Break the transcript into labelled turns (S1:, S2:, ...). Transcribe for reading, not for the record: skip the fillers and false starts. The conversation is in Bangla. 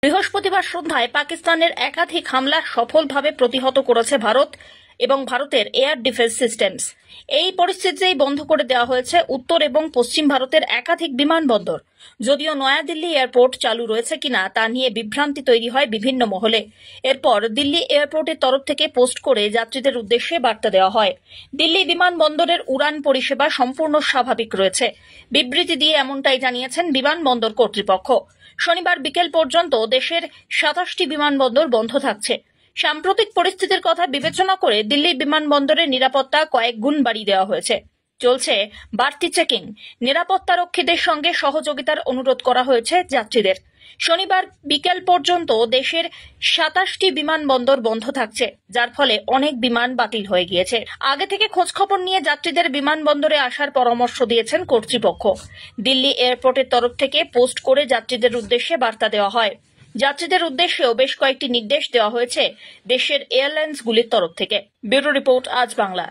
S1: বৃহস্পতিবার সন্ধ্যায় পাকিস্তানের একাধিক হামলা সফলভাবে প্রতিহত করেছে ভারত এবং ভারতের এয়ার ডিফেন্স সিস্টেমস। এই পরিস্থিতিতেই বন্ধ করে দেওয়া হয়েছে উত্তর এবং পশ্চিম ভারতের একাধিক বিমানবন্দর। যদিও নয়াদিল্লি এয়ারপোর্ট চালু রয়েছে কিনা তা নিয়ে বিভ্রান্তি তৈরি হয় বিভিন্ন মহলে। এরপর দিল্লি এয়ারপোর্টের তরফ থেকে পোস্ট করে যাত্রীদের উদ্দেশ্যে বার্তা দেওয়া হয়। দিল্লি বিমানবন্দরের উড়ান পরিষেবা সম্পূর্ণ স্বাভাবিক রয়েছে। বিবৃতি দিয়ে এমনটাই জানিয়েছেন বিমানবন্দর কর্তৃপক্ষ। শনিবার বিকেল পর্যন্ত দেশের ২৭টি বিমানবন্দর বন্ধ থাকছে। সাম্প্রতিক পরিস্থিতির কথা বিবেচনা করে দিল্লি বিমানবন্দরের নিরাপত্তা কয়েক গুণ বাড়িয়ে দেওয়া হয়েছে। চলছে বাড়তি চেকিং। নিরাপত্তারক্ষীদের সঙ্গে সহযোগিতার অনুরোধ করা হয়েছে যাত্রীদের। শনিবার বিকেল পর্যন্ত দেশের ২৭টি বিমানবন্দর বন্ধ থাকছে, যার ফলে অনেক বিমান বাতিল হয়ে গিয়েছে। আগে থেকে খোঁজখবর নিয়ে যাত্রীদের বিমানবন্দরে আসার পরামর্শ দিয়েছেন কর্তৃপক্ষ। দিল্লি এয়ারপোর্টের তরফ থেকে পোস্ট করে যাত্রীদের উদ্দেশ্যে বার্তা দেওয়া হয়। যাত্রীদের উদ্দেশ্যেও বেশ কয়েকটি নির্দেশ দেওয়া হয়েছে দেশের এয়ারলাইন্সগুলির তরফ থেকে। ব্যুরো রিপোর্ট, আজ বাংলা।